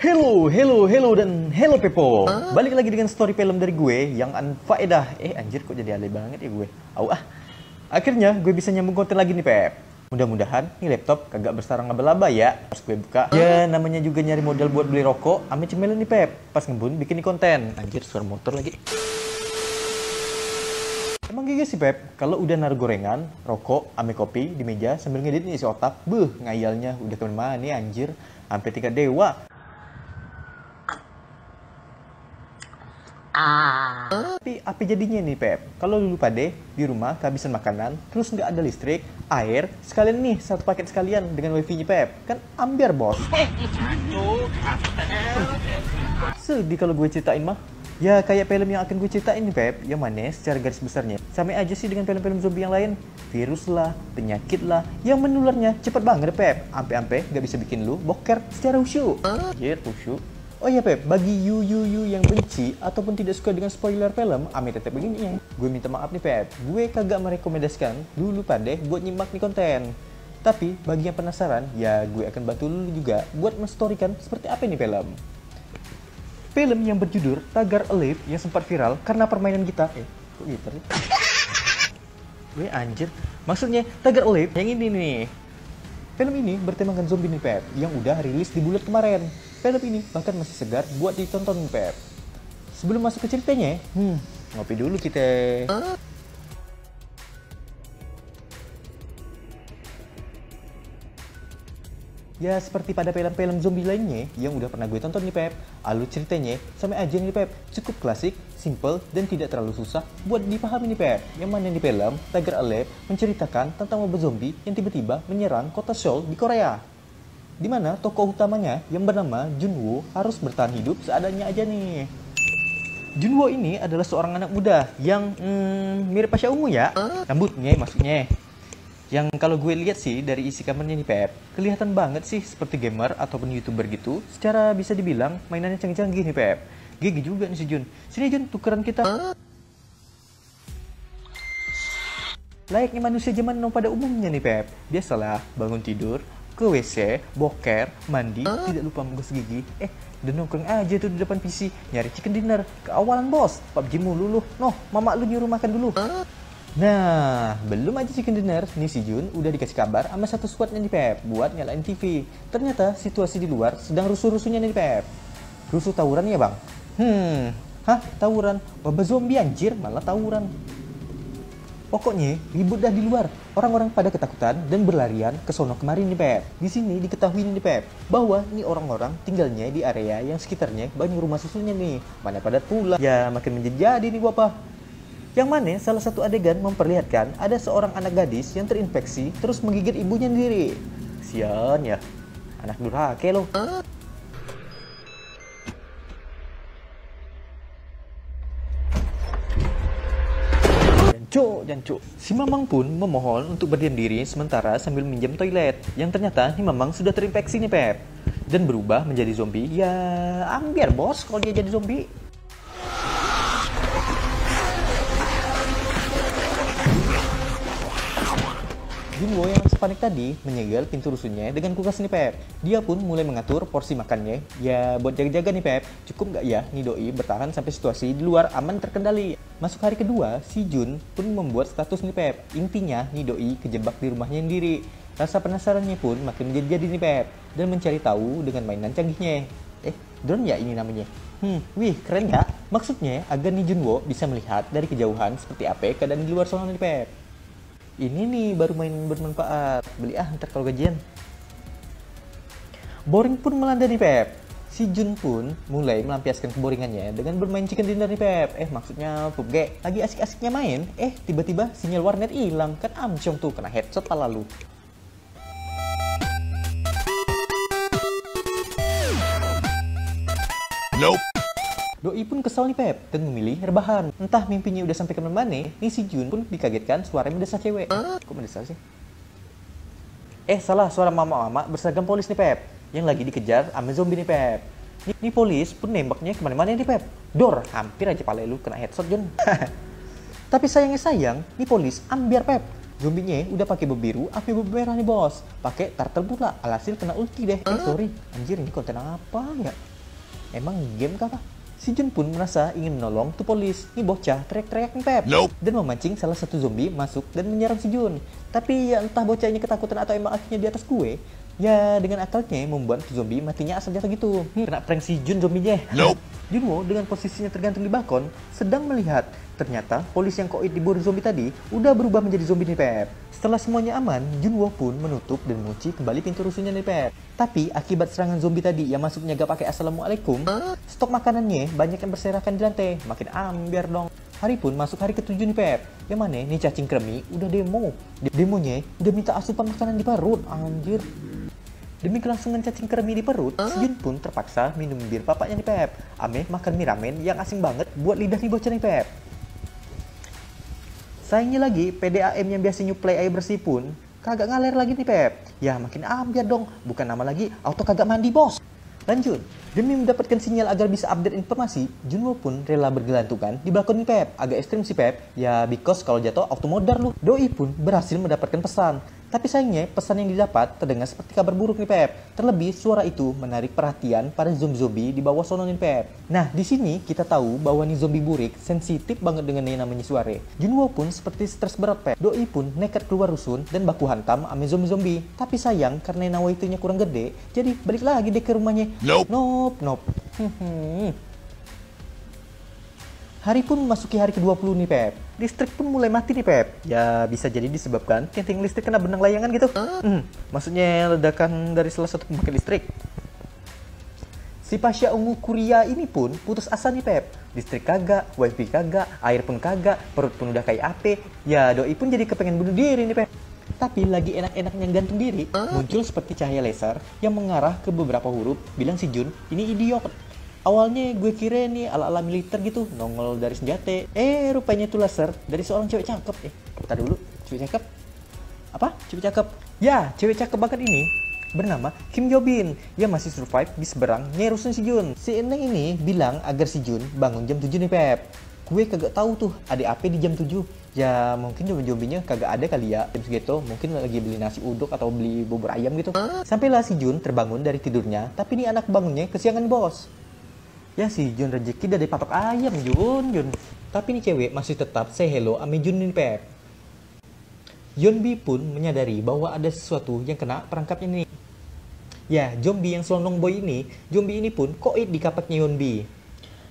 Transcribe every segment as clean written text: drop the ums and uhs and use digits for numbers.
Hello dan hello Pepo. Balik lagi dengan story film dari gue yang anfaedah. Anjir kok jadi alay banget ya gue. Akhirnya gue bisa nyambung konten lagi nih Pep. Mudah-mudahan nih laptop kagak bersarang laba-laba ya. Pas gue buka, ya namanya juga nyari modal buat beli rokok. Ame cemilan nih Pep. Pas ngebun bikin nih konten. Anjir suara motor lagi. Emang gigi sih Pep, kalau udah naruh gorengan, rokok, ame kopi di meja sambil ngedit nih isi otak, ngayalnya udah kemana-mana nih anjir. Sampai tingkat dewa. Tapi apa jadinya nih Pep? Kalau dulu pade di rumah kehabisan makanan, terus nggak ada listrik, air, sekalian nih satu paket sekalian dengan wifi-nya Pep. Kan ambiar bos. Sedih kalau gue ceritain mah. Ya kayak film yang akan gue ceritain nih Pep, yang mana secara garis besarnya sama aja sih dengan film-film zombie yang lain. Virus lah, penyakit lah, yang menularnya cepet banget Pep. Ampe-ampe nggak bisa bikin lu boker secara khusyuk. Anjir, khusyuk. Oh iya Pep, bagi you yang benci ataupun tidak suka dengan spoiler film, ame tetep begini ya. Gue minta maaf nih Pep, gue kagak merekomendasikan dulu pade buat nyimak nih konten. Tapi bagi yang penasaran, ya gue akan bantu lu juga buat menstorikan seperti apa nih film. Film yang berjudul Tagar Alive yang sempat viral karena permainan gitar. Kok gitar nih? Gue anjir, maksudnya Tagar Alive yang ini nih. Film ini bertemakan zombie nih Pep, yang udah rilis di bulan kemarin. Film ini bahkan masih segar buat ditonton nih Pep. Sebelum masuk ke ceritanya, ngopi dulu kita. Ya seperti pada film-film zombie lainnya yang udah pernah gue tonton nih Pep. Alur ceritanya sama aja nih Pep, cukup klasik, simple, dan tidak terlalu susah buat dipahami nih Pep. Yang mana di film Tagar Alive menceritakan tentang wabah zombie yang tiba-tiba menyerang kota Seoul di Korea. Di mana tokoh utamanya yang bernama Junwoo harus bertahan hidup seadanya aja nih. Junwoo ini adalah seorang anak muda yang mirip Pasha Ungu ya, rambutnya maksudnya. Yang kalau gue lihat sih dari isi kamarnya nih Pep, kelihatan banget sih seperti gamer ataupun YouTuber gitu. Secara bisa dibilang mainannya canggih-canggih nih Pep. Gigi juga nih si Jun. Sini Jun, tukeran kita. Layaknya manusia zaman now pada umumnya nih Pep. Biasalah bangun tidur, ke WC, boker, mandi, tidak lupa menggosok gigi. Udah nongkrong aja tuh di depan PC, nyari chicken dinner. Keawalan bos, PUBG mulu lu. Noh, mama lu nyuruh makan dulu. Nah, belum aja chicken dinner, nih si Jun udah dikasih kabar sama satu squadnya nih Pep buat nyalain TV. Ternyata situasi di luar sedang rusuh-rusuhnya nih Pep. Rusuh tawuran ya bang? Tawuran? Wabah zombie anjir, malah tawuran. Pokoknya ribut dah di luar. Orang-orang pada ketakutan dan berlarian ke sono kemari nih Pep. Di sini diketahui nih Pep bahwa nih orang-orang tinggalnya di area yang sekitarnya banyak rumah susunnya nih. Mana pada pula. Ya makin menjadi nih Bapak. Yang mana salah satu adegan memperlihatkan ada seorang anak gadis yang terinfeksi terus menggigit ibunya sendiri. Kasian ya, anak durhaka loh. Jancu. Si Mamang pun memohon untuk berdiam diri sementara sambil minjam toilet. Yang ternyata si Mamang sudah terinfeksi nih Pep. Dan berubah menjadi zombie. Ya ambiar bos kalau dia jadi zombie. Junwoo yang sepanik tadi menyegel pintu rusuhnya dengan kulkas nih Pep. Dia pun mulai mengatur porsi makannya. Ya buat jaga-jaga nih Pep. Cukup nggak ya nih doi bertahan sampai situasi di luar aman terkendali. Masuk hari kedua, si Jun pun membuat status nih Pep. Intinya nih doi kejebak di rumahnya sendiri. Rasa penasarannya pun makin menjadi-jadi nih Pep. Dan mencari tahu dengan mainan canggihnya. Drone ya ini namanya. Wih keren ya. Maksudnya agar nih Junwoo bisa melihat dari kejauhan seperti apa keadaan di luar sana nih Pep. Ini nih baru main bermanfaat. Beli ntar kalau gajian. Boring pun melanda nih Pep. Si Jun pun mulai melampiaskan keboringannya dengan bermain chicken dinner nih Pep. Maksudnya PUBG. Lagi asik-asiknya main. Tiba-tiba sinyal warnet hilang. Kan amsyong tuh kena headshot pala lu. Nope. Doi pun kesal nih Pep dan memilih rebahan. Entah mimpinya udah sampai ke mana, nih si Jun pun dikagetkan suara mendesah cewek. Kok mendesah sih? Salah, suara mama-mama berseragam polis nih Pep. Yang lagi dikejar sama zombie nih Pep. Nih polis pun nembaknya kemana-mana nih Pep. Dor, hampir aja pala lu kena headshot Jun. Tapi sayang, nih polis ambiar Pep. Zombinya udah pakai bebiru, api merah nih bos. Pakai turtle pula, alhasil kena ulti deh. Sorry, anjir ini konten apa ya? Emang game kah? Si Jun pun merasa ingin menolong tuh polis. Nih bocah teriak-teriak nih Pep. Dan memancing salah satu zombie masuk dan menyerang si Jun. Tapi ya entah bocahnya ketakutan atau emang akhirnya di atas gue. Ya dengan akalnya membuat tuh zombie matinya asal jatuh gitu. Kena prank si Jun zombinya. Junwo dengan posisinya tergantung di balkon sedang melihat. Ternyata polisi yang koit diburu zombie tadi udah berubah menjadi zombie nih Pep. Setelah semuanya aman, Junwo pun menutup dan mengunci kembali pintu rusuhnya nih Pep. Tapi akibat serangan zombie tadi yang masuknya gak pakai assalamualaikum, stok makanannya banyak yang berserakan di lantai. Makin ambiar dong. Hari pun masuk hari ke-7 nih Pep. Yang mana nih cacing kremi udah demo. Demonya udah minta asupan makanan di perut. Anjir. Demi kelangsungan cacing kremi di perut, si Jun pun terpaksa minum bir papanya nih Pep. Ame makan mie ramen yang asing banget buat lidah nih bocah nih Pep. Sayangnya lagi, PDAM yang biasa nyuplai air bersih pun kagak ngalir lagi nih Pep. Ya makin ambiar dong, bukan nama lagi auto kagak mandi bos. Lanjut, demi mendapatkan sinyal agar bisa update informasi, Junwo pun rela bergelantungan di balkon nih Pep. Agak ekstrim sih Pep, ya because kalau jatuh auto modar lu. Doi pun berhasil mendapatkan pesan. Tapi sayangnya pesan yang didapat terdengar seperti kabar buruk nih Pep. Terlebih suara itu menarik perhatian para zombie-zombie di bawah sono nih Pep. Nah di sini kita tahu bahwa nih zombie burik sensitif banget dengan yang namanya suara. Junwo pun seperti stres berat Pep. Doi pun nekat keluar rusun dan baku hantam ame zombie-zombie. Tapi sayang karena nawa itunya kurang gede, jadi balik lagi deh ke rumahnya. Nope. Hari pun memasuki hari ke-20 nih Pep. Listrik pun mulai mati nih Pep. Ya bisa jadi disebabkan tiang listrik kena benang layangan gitu. Maksudnya ledakan dari salah satu pembangkit listrik. Si Pasha ungu Kuria ini pun putus asa nih Pep. Listrik kagak, wifi kagak, air pun kagak, perut pun udah kayak ape. Ya doi pun jadi kepengen bunuh diri nih Pep. Tapi lagi enak-enaknya gantung diri, muncul seperti cahaya laser yang mengarah ke beberapa huruf, bilang si Jun, ini idiot. Awalnya gue kira nih ala-ala militer gitu, nongol dari senjata. Rupanya itu laser dari seorang cewek cakep. Bentar dulu, cewek cakep? Apa? Cewek cakep? Ya, cewek cakep banget ini bernama Kim Yobin yang masih survive di seberang nyerusin si Jun. Si Eneng ini bilang agar si Jun bangun jam 7 nih Pep. Gue kagak tahu tuh ada apa di jam 7. Ya mungkin zombie-zombinya kagak ada kali ya. Jam segitu mungkin lagi beli nasi uduk atau beli bubur ayam gitu. Sampailah si Jun terbangun dari tidurnya, tapi nih anak bangunnya kesiangan bos. Ya si Jun rezeki dari patok ayam Jun. Tapi nih cewek masih tetap say hello ame Jun nih Pep. Yonbi pun menyadari bahwa ada sesuatu yang kena perangkapnya nih. Ya zombie yang selonong boy ini, zombie ini pun koit di kapaknya Yonbi.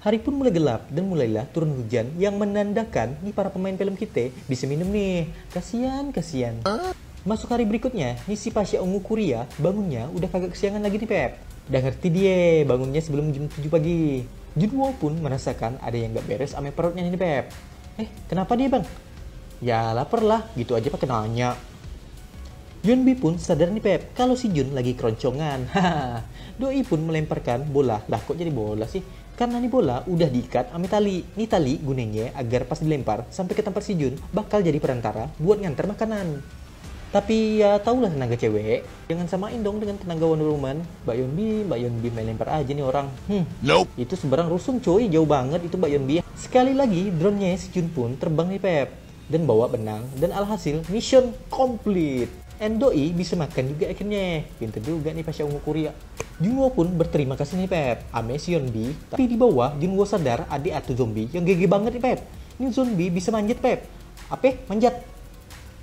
Hari pun mulai gelap dan mulailah turun hujan yang menandakan nih para pemain film kita bisa minum nih. Kasian. Masuk hari berikutnya, nih si Pasha ungu Kuria bangunnya udah kagak kesiangan lagi nih Pep. Udah ngerti dia bangunnya sebelum jam 7 pagi. Junwo pun merasakan ada yang gak beres ame perutnya nih Pep. Kenapa dia bang? Ya lapar lah, gitu aja pakai nanya. Yonbi pun sadar nih Pep kalau si Jun lagi keroncongan. Doi pun melemparkan bola. Lah kok jadi bola sih? Karena nih bola udah diikat ame tali. Nih tali gunanya agar pas dilempar sampai ke tempat si Jun bakal jadi perantara buat nganter makanan. Tapi ya taulah tenaga cewek, jangan samain dong dengan tenaga Wonder Woman. Mbak Yonbi main lempar aja nih orang. Itu seberang rusun coy, jauh banget itu Mbak Yonbi. Sekali lagi drone-nya si Jun pun terbang nih Pep dan bawa benang dan alhasil mission complete. Doi bisa makan juga akhirnya. Pinter juga nih Pasha ungu Korea. Junwo pun berterima kasih nih Pep ame si Yonbi. Tapi di bawah Junwo sadar ada atu zombie yang gege banget nih Pep. Ini zombie bisa manjat Pep. Apa? Manjat?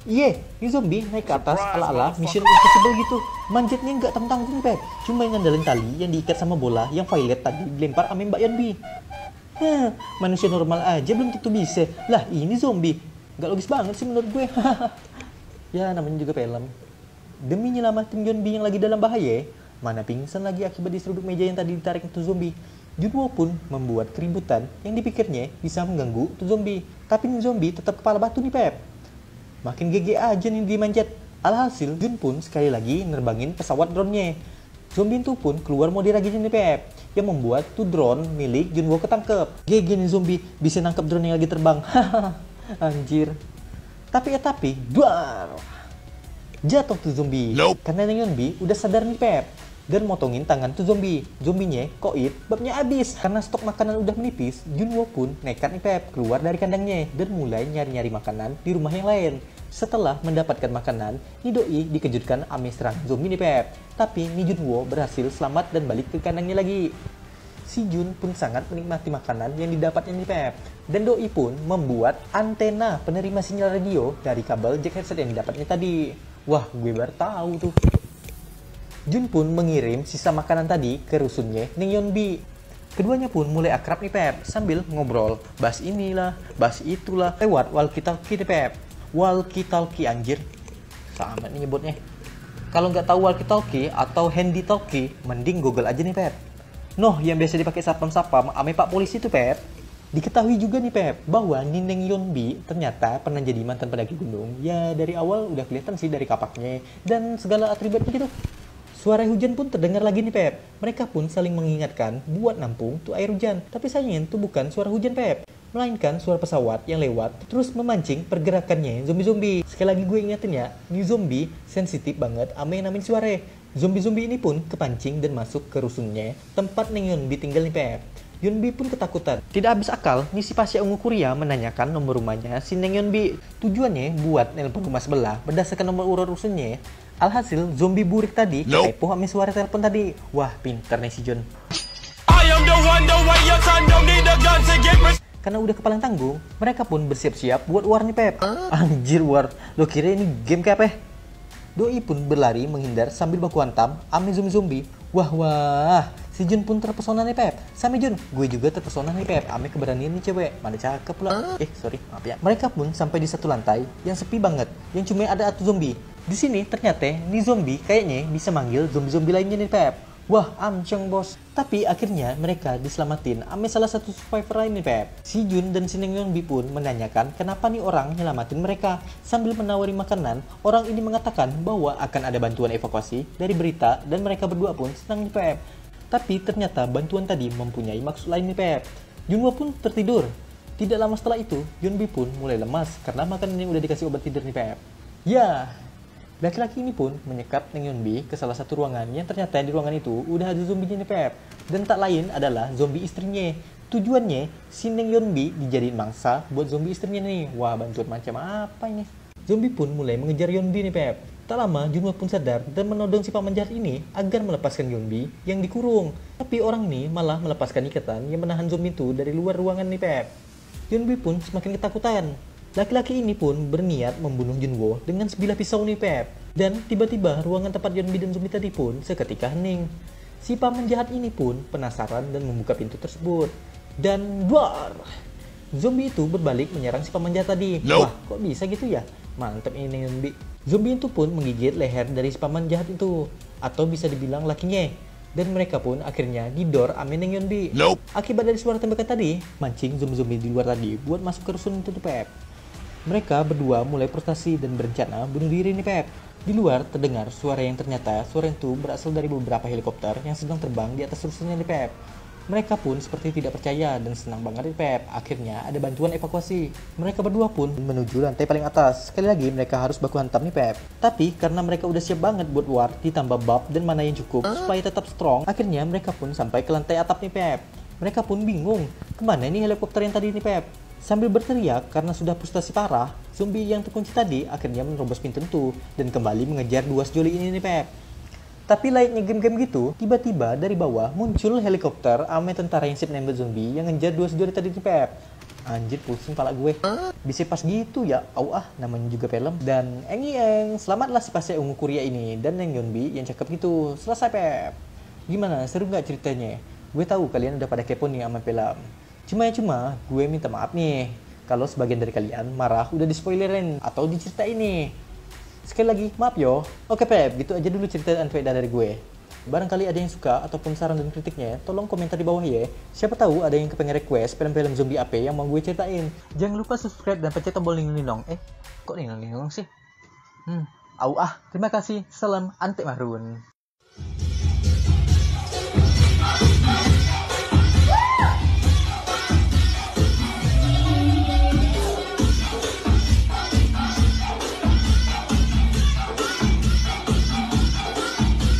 Iya, ini zombie naik ke atas ala-ala Mission Impossible gitu. Manjatnya nggak tanggung Pep. Cuma ngandalin tali yang diikat sama bola yang violet tadi dilempar ame Mbak Yonbi. Manusia normal aja belum tentu bisa. Lah ini zombie. Nggak logis banget sih menurut gue. Ya namanya juga film. Demi nyelamatin Yonbi yang lagi dalam bahaya, mana pingsan lagi akibat diseruduk meja yang tadi ditarik itu zombie. Junwo pun membuat keributan yang dipikirnya bisa mengganggu tuh zombie. Tapi nih zombie tetap kepala batu nih Pep. Makin gege aja nih dimanjat. Alhasil Jun pun sekali lagi nerbangin pesawat drone-nya. Zombie itu pun keluar mau diragitin nih Pep. Yang membuat tuh drone milik Junwo ketangkep. Gege nih zombie bisa nangkep drone yang lagi terbang. Anjir. Tapi duar. Jatuh tuh zombie. Karena Yonbi udah sadar nih Pep. Dan motongin tangan tuh zombie. Zombinya koit babnya abis. Karena stok makanan udah menipis, Junwo pun nekat nih Pep keluar dari kandangnya dan mulai nyari-nyari makanan di rumah yang lain. Setelah mendapatkan makanan, ni doi dikejutkan ame serang zombie nih Pep. Tapi ni Junwo berhasil selamat dan balik ke kandangnya lagi. Si Jun pun sangat menikmati makanan yang didapatnya nih Pep. Dan doi pun membuat antena penerima sinyal radio dari kabel jack headset yang didapatnya tadi. Wah, gue baru tahu tuh. Jun pun mengirim sisa makanan tadi ke rusunnya Ning Yeonbi. Keduanya pun mulai akrab nih Pep, sambil ngobrol, bahas inilah, bahas itulah, lewat walkie-talkie nih Pep. Walkie-talkie anjir, sama nih nyebutnya. Kalau nggak tahu walkie-talkie atau handy talkie, mending Google aja nih Pep. Noh, yang biasa dipakai sapam-sapam ame Pak Polisi tuh Pep. Diketahui juga nih Pep, bahwa Ning Yeonbi ternyata pernah jadi mantan pendaki gunung. Ya dari awal udah kelihatan sih dari kapaknya dan segala atributnya gitu. Suara hujan pun terdengar lagi nih Pep. Mereka pun saling mengingatkan buat nampung tuh air hujan. Tapi sayangnya itu bukan suara hujan Pep, melainkan suara pesawat yang lewat terus memancing pergerakannya zombie-zombie. Sekali lagi gue ingetin ya, ini zombie sensitif banget sama yang namanya suara. Zombie-zombie ini pun kepancing dan masuk ke rusunnya tempat Ning Yeonbi tinggal nih Pep. Yeonbi pun ketakutan. Tidak habis akal, nih si pasien ungu Korea menanyakan nomor rumahnya si Ning Yeonbi. Tujuannya buat nelpon rumah sebelah berdasarkan nomor urut rusunnya. Alhasil, zombie burik tadi kepo sama suara telepon tadi. Wah, pinter nih si Jun. Karena udah kepalang tanggung, mereka pun bersiap-siap buat war nih Pep. Anjir war, lo kira ini game kayak apa? Doi pun berlari menghindar sambil baku hantam ame zombie-zombie. Wah, si Jun pun terpesona nih Pep. Sama Jun, gue juga terpesona nih Pep ame keberanian nih cewek. Mana cakep pula. Sorry, maaf ya. Mereka pun sampai di satu lantai yang sepi banget, yang cuma ada satu zombie. Di sini ternyata nih zombie kayaknya bisa manggil zombie-zombie lainnya nih Pep. Wah, amceng bos. Tapi akhirnya mereka diselamatin ame salah satu survivor lain nih Pep. Si Jun dan si Ning Yeonbi pun menanyakan kenapa nih orang nyelamatin mereka. Sambil menawari makanan, orang ini mengatakan bahwa akan ada bantuan evakuasi dari berita dan mereka berdua pun senang nih Pep. Tapi ternyata bantuan tadi mempunyai maksud lain nih Pep. Junwo pun tertidur. Tidak lama setelah itu, Yeonbi pun mulai lemas karena makanan yang udah dikasih obat tidur nih Pep. Ya, laki-laki ini pun menyekap Ning Yeonbi ke salah satu ruangan yang ternyata di ruangan itu udah ada zombinya nih Pep. Dan tak lain adalah zombie istrinya. Tujuannya si Ning Yeonbi dijadiin mangsa buat zombie istrinya nih. Wah, bantuan macam apa ini? Zombie pun mulai mengejar Yeonbi nih Pep. Tak lama Junwo pun sadar dan menodong si paman jahat ini agar melepaskan Yeonbi yang dikurung. Tapi orang ini malah melepaskan ikatan yang menahan zombie itu dari luar ruangan nih Pep. Yeonbi pun semakin ketakutan. Laki-laki ini pun berniat membunuh Junwo dengan sebilah pisau nih Pep. Dan tiba-tiba ruangan tempat Yeonbi dan zombie tadi pun seketika hening. Si paman jahat ini pun penasaran dan membuka pintu tersebut. Dan duar! Zombie itu berbalik menyerang si paman jahat tadi. Wah, kok bisa gitu ya? Mantep ini Yeonbi. Zombie itu pun menggigit leher dari si paman jahat itu. Atau bisa dibilang lakinya. Dan mereka pun akhirnya didor ame Ning Yeonbi. Akibat dari suara tembakan tadi, mancing zombie-zombie di luar tadi buat masuk ke rusun itu tuh Pep. Mereka berdua mulai frustasi dan berencana bunuh diri nih Pep. Di luar terdengar suara yang ternyata suara itu berasal dari beberapa helikopter yang sedang terbang di atas rusunnya nih Pep. Mereka pun seperti tidak percaya dan senang banget nih Pep. Akhirnya ada bantuan evakuasi. Mereka berdua pun menuju lantai paling atas. Sekali lagi mereka harus baku hantam nih Pep. Tapi karena mereka udah siap banget buat war, ditambah bab dan mana yang cukup supaya tetap strong, akhirnya mereka pun sampai ke lantai atap nih Pep. Mereka pun bingung, kemana nih helikopter yang tadi nih Pep? Sambil berteriak karena sudah frustasi parah, zombie yang terkunci tadi akhirnya menerobos pintu itu dan kembali mengejar dua sejoli ini nih Pep. Tapi layaknya game-game gitu, tiba-tiba dari bawah muncul helikopter ame tentara yang siap nembak zombie yang ngejar dua sejoli tadi nih Pep. Anjir, pusing pala gue. Bisa pas gitu ya, namanya juga film. Dan selamatlah si pasien ungu Korea ini dan Ning Yeonbi yang cakep gitu. Selesai Pep. Gimana, seru nggak ceritanya? Gue tahu kalian udah pada kepo nih sama film. Cuma gue minta maaf nih kalau sebagian dari kalian marah udah di-spoilerin atau diceritain nih. Sekali lagi, maaf yo. Oke Pep, gitu aja dulu cerita unfaedah dari gue. Barangkali ada yang suka ataupun saran dan kritiknya, tolong komentar di bawah ya. Siapa tahu ada yang kepengen request film-film zombie apa yang mau gue ceritain. Jangan lupa subscribe dan pencet tombol ding-dong. Kok ding-dong sih? Terima kasih. Salam Antek Marun.